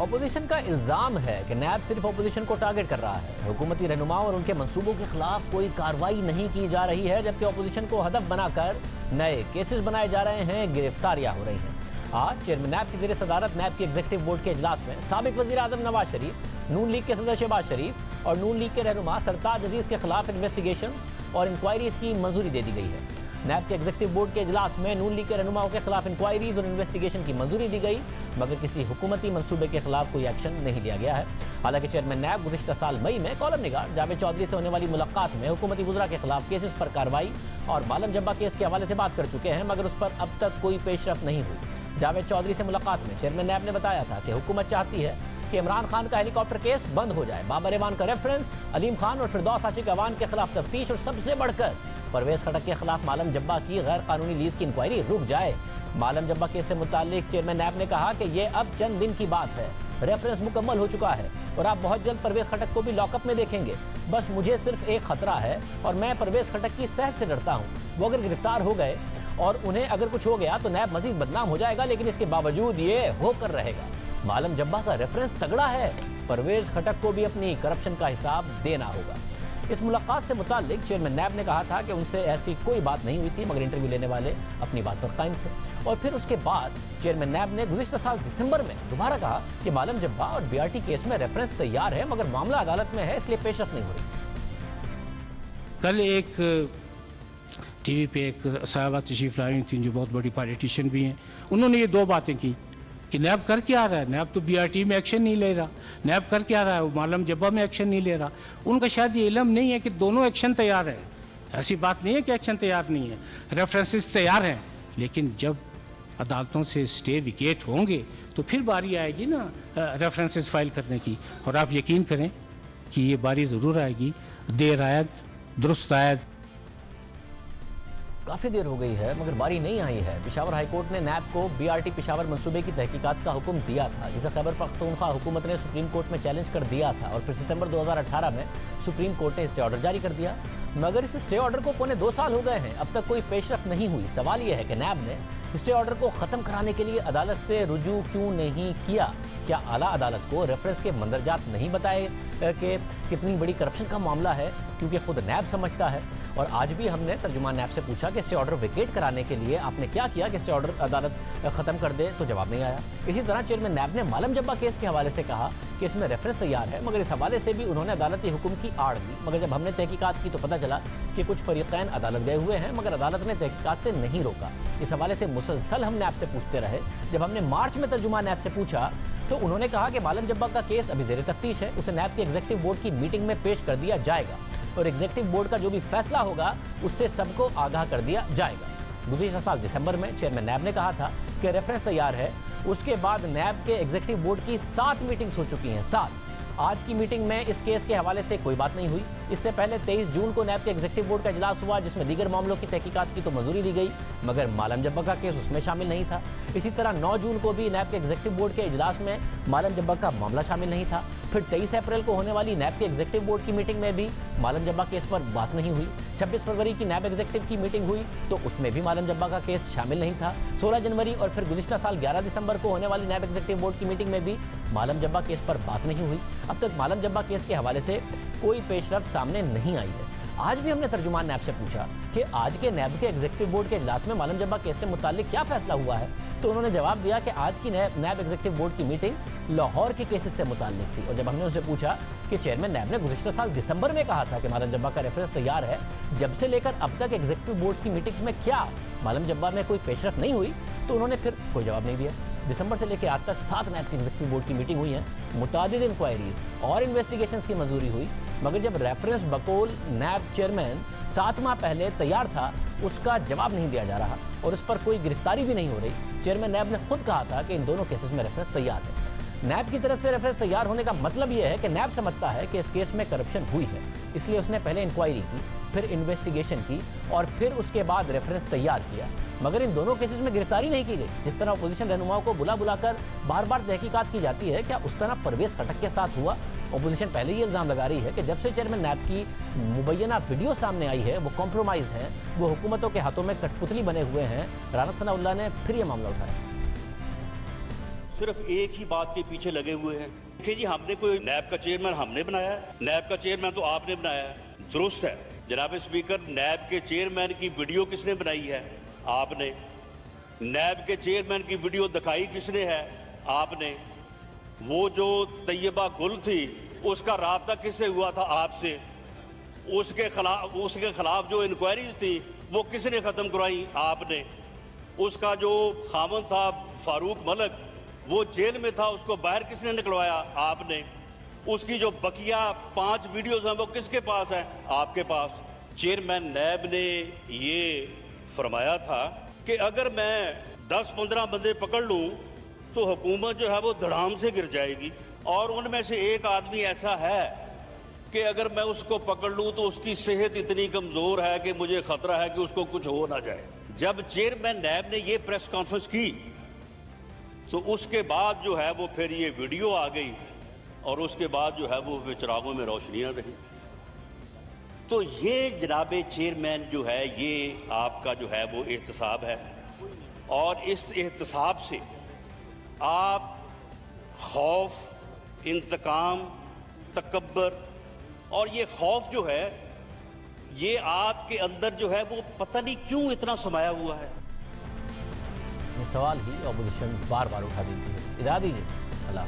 Opposition का इल्जाम है कि नैब सिर्फ अपोजिशन को टारगेट कर रहा है। हुकूमती रहनुमाओं और उनके मंसूबों के खिलाफ कोई कार्रवाई नहीं की जा रही है, जबकि अपोजिशन को हदफ बनाकर नए केसेस बनाए जा रहे हैं, गिरफ्तारियां हो रही हैं। आज चेयरमैन नैब की ज़ेर सदारत नैब की एग्जीक्यूटिव बोर्ड के इजलास में साबिक वज़ीर आज़म नवाज शरीफ, नून लीग के सदर शहबाज शरीफ और नून लीग के रहनुमा सरताज अजीज़ के खिलाफ इन्वेस्टिगेशन और इंक्वायरीज की मंजूरी दे दी गई है। नैब के एग्जीक्यूटिव बोर्ड के इजलास में नून लीग के रहनुमाओं के खिलाफ इंक्वायरीज और इन्वेस्टिगेशन की मंजूरी दी गई, मगर किसी हुकूमती मंसूबे के खिलाफ कोई एक्शन नहीं लिया गया है। हालांकि चेयरमैन नैब गुज़िश्ता साल मई में कॉलम निगार जावेद चौधरी से होने वाली मुलाकात में हुकूमती वज़रा के खिलाफ केसेस पर कार्रवाई और मालम जब्बा केस के हवाले से बात कर चुके हैं, मगर उस पर अब तक कोई पेशरफ नहीं हुई। जावेद चौधरी से मुलाकात में चेयरमैन नैब ने बताया था कि हुकूमत चाहती है कि इमरान खान का हेलीकॉप्टर केस बंद हो जाए, बाबर एवान का रेफरेंस, अलीम खान और फिरदौस आशिक अवान के खिलाफ तफ्तीश और सबसे बढ़कर परवेज खटक के खिलाफ मालम जब्बा की गैर कानूनी लीज की इंक्वायरी रुक जाए। मालम जब्बा केस से मुताल्लिक चेयरमैन नैब ने कहा कि ये अब चंद दिन की बात है, रेफरेंस मुकम्मल हो चुका है और आप बहुत जल्द परवेज खटक को भी लॉकअप में देखेंगे। बस मुझे सिर्फ एक खतरा है और मैं परवेज खटक की सेहत से डरता हूँ। वो अगर गिरफ्तार हो गए और उन्हें अगर कुछ हो गया तो नैब मजीद बदनाम हो जाएगा, लेकिन इसके बावजूद ये होकर रहेगा। मालम जब्बा का रेफरेंस तगड़ा है, परवेज खटक को भी अपनी करप्शन का हिसाब देना होगा। इस मुलाकात से मुताल्लिक चेयरमैन नैब ने कहा था कि उनसे ऐसी कोई बात नहीं हुई थी, मगर इंटरव्यू लेने वाले अपनी बात पर कायम थे। और फिर उसके बाद चेयरमैन नैब ने गुज़िश्ता साल दिसंबर में दोबारा कहा कि मालम जब्बा और बीआरटी केस में रेफरेंस तैयार है, मगर मामला अदालत में है, इसलिए पेशरफ नहीं हो रही। कल एक टीवी पे एक साहबा तशरीफ लाई थी जो बहुत बड़ी पॉलिटिशियन भी हैं, उन्होंने ये दो बातें की कि नैब कर क्या रहा है, नैब तो बीआरटी में एक्शन नहीं ले रहा, नैब कर क्या रहा है, वो मालम जब्बा में एक्शन नहीं ले रहा। उनका शायद ये इल्म नहीं है कि दोनों एक्शन तैयार है। ऐसी बात नहीं है कि एक्शन तैयार नहीं है, रेफरेंसेस तैयार हैं, लेकिन जब अदालतों से स्टे विकेट होंगे तो फिर बारी आएगी ना रेफरेंसेस फाइल करने की। और आप यकीन करें कि ये बारी ज़रूर आएगी, देर आयद दुरुस्त आयद। काफ़ी देर हो गई है मगर बारी नहीं आई है। पेशावर हाईकोर्ट ने नैब को बीआरटी पेशावर मंसूबे की तहकीकात का हुक्म दिया था, जिसे खैबर पख्तूनख्वा हुकूमत ने सुप्रीम कोर्ट में चैलेंज कर दिया था और फिर सितंबर 2018 में सुप्रीम कोर्ट ने स्टे ऑर्डर जारी कर दिया। मगर इस स्टे ऑर्डर को पौने 2 साल हो गए हैं, अब तक कोई पेशरफ नहीं हुई। सवाल यह है कि नैब ने स्टे ऑर्डर को ख़त्म कराने के लिए अदालत से रुजू क्यों नहीं किया? क्या आला अदालत को रेफरेंस के मंदरजात नहीं बताए कि कितनी बड़ी करप्शन का मामला है? क्योंकि खुद नैब समझता है। और आज भी हमने तर्जुमान नैब से पूछा कि स्टे ऑर्डर विकेट कराने के लिए आपने क्या किया कि स्टे ऑर्डर अदालत ख़त्म कर दे, तो जवाब नहीं आया। इसी तरह चेयरमैन नैब ने मालम जब्बा केस के हवाले से कहा कि इसमें रेफरेंस तैयार है, मगर इस हवाले से भी उन्होंने अदालती हुक्म की आड़ दी। मगर जब हमने तहकीकात की तो पता चला कि कुछ फरीक़ैन अदालत गए हुए हैं, मगर अदालत ने तहकीकात से नहीं रोका। इस हवाले से मुसलसल हम नैब से पूछते रहे। जब हमने मार्च में तर्जुमान नैब से पूछा तो उन्होंने कहा कि मालम जब्बा का केस अभी ज़ेर तफ्तीश है, उसे नैब के एग्जीक्यूटिव बोर्ड की मीटिंग में पेश कर दिया जाएगा और एग्जीक्यूटिव बोर्ड का जो भी फैसला होगा उससे सबको आगाह कर दिया जाएगा। गुज़िश्ता साल दिसंबर में चेयरमैन नैब ने कहा था कि रेफरेंस तैयार है। उसके बाद नैब के एग्जीक्यूटिव बोर्ड की 7 मीटिंग्स हो चुकी हैं, 7। आज की मीटिंग में इस केस के हवाले से कोई बात नहीं हुई। इससे पहले 23 जून को नैब के एग्जीक्यूटिव बोर्ड का इजलास हुआ, जिसमें दीगर मामलों की तहकीकात की तो मंजूरी दी गई, मगर मालम जब्बा का केस उसमें शामिल नहीं था। इसी तरह 9 जून को भी नैब के एग्जीक्यूटिव बोर्ड के इजलास में मालम जब्बा का मामला शामिल नहीं था। फिर 23 अप्रैल को होने वाली नैब के एग्जीक्यूटिव बोर्ड की मीटिंग में भी मालम जब्बा केस पर बात नहीं हुई। 26 फरवरी की नैब एग्जीक्यूटिव की मीटिंग हुई तो उसमें भी मालम जब्बा का केस शामिल नहीं था। 16 जनवरी और फिर गुज़िश्ता साल 11 दिसंबर को होने वाली नैब एग्जीक्यूटिव बोर्ड की मीटिंग में भी मालम जब्बा केस पर बात नहीं हुई। अब तक मालम जब्बा केस के हवाले से कोई पेशरफ सामने नहीं आई है। आज भी हमने तर्जुमान नैब से पूछा कि आज के नैब के एग्जीक्यूटिव बोर्ड के इजलास में मालम जब्बा केस से मुताल्लिक क्या फैसला हुआ है, तो उन्होंने जवाब दिया कि आज की नैब एग्जीक्यूटिव बोर्ड की मीटिंग लाहौर के केसेस से मुताल्लिक थी। और जब हमने उनसे पूछा कि चेयरमैन नैब ने गुज़िश्ता साल दिसंबर में कहा था कि मालम जब्बा का रेफरेंस तैयार है, जब से लेकर अब तक एग्जीक्यूटिव बोर्ड की मीटिंग्स में क्या मालम जब्बा में कोई पेशरफ नहीं हुई, तो उन्होंने फिर कोई जवाब नहीं दिया। दिसंबर से लेकर आज तक 7 नैब की एग्जीक्यूटिव बोर्ड की मीटिंग हुई है, मुतादिद इंक्वायरीज और इन्वेस्टिगेशंस की मंजूरी हुई, मगर जब रेफरेंस बकौल नैब चेयरमैन 7 माह पहले तैयार था उसका जवाब नहीं दिया जा रहा और उस पर कोई गिरफ्तारी भी नहीं हो रही। चेयरमैन नैब ने खुद कहा था कि इन दोनों केसेस में रेफरेंस तैयार है। नैब की तरफ से रेफरेंस तैयार होने का मतलब यह है कि नैब समझता है कि इस केस में करप्शन हुई है, इसलिए उसने पहले इंक्वायरी की, फिर इन्वेस्टिगेशन की और फिर उसके बाद रेफरेंस तैयार किया। मगर इन दोनों केसेस में गिरफ्तारी नहीं की गई। जिस तरह अपोजिशन रहनुमाओं को बुला बुलाकर बार बार तहकीकात की जाती है, क्या उस तरह परवेज खटक के साथ हुआ? अपोजिशन पहले ही इल्ज़ाम लगा रही है कि जब से चेयरमैन नैब की मुबैना वीडियो सामने आई है वो कॉम्प्रोमाइज्ड हैं, वो हुकूमतों के हाथों में कठपुतली बने हुए हैं। राना सनाउल्लाह ने फिर ये मामला उठाया। सिर्फ एक ही बात के पीछे लगे हुए हैं। देखिए जी, हमने कोई नैब का चेयरमैन हमने बनाया है, नैब का चेयरमैन तो आपने बनाया है, दुरुस्त है जनाब स्पीकर। नैब के चेयरमैन की वीडियो किसने बनाई है? आपने। नैब के चेयरमैन की वीडियो दिखाई किसने है? आपने। वो जो तैयबा गुल थी उसका राब्ता किससे हुआ था? आपसे। उसके खिलाफ जो इंक्वायरीज थी वो किसने खत्म करवाई? आपने। उसका जो खामन था फारूक मलक, वो जेल में था, उसको बाहर किसने निकलवाया? आपने। उसकी जो बकिया 5 वीडियोस हैं वो किसके पास है? आपके पास। चेयरमैन नैब ने ये फरमाया था कि अगर मैं 10-15 बंदे पकड़ लूं तो हुकूमत जो है वो धड़ाम से गिर जाएगी, और उनमें से एक आदमी ऐसा है कि अगर मैं उसको पकड़ लूं तो उसकी सेहत इतनी कमज़ोर है कि मुझे खतरा है कि उसको कुछ हो ना जाए। जब चेयरमैन नैब ने ये प्रेस कॉन्फ्रेंस की तो उसके बाद जो है वो फिर ये वीडियो आ गई, और उसके बाद जो है वो चिरागों में रोशनियां रही। तो ये जनाबे चेयरमैन जो है ये आपका जो है वो एहतसाब है, और इस एहतसाब से आप खौफ, इंतकाम, तकब्बर, और ये खौफ जो है ये आपके अंदर जो है वो पता नहीं क्यों इतना समाया हुआ है। ये सवाल ही ऑपोजिशन बार बार उठा देती है। इरा दीजिए। अल्लाह।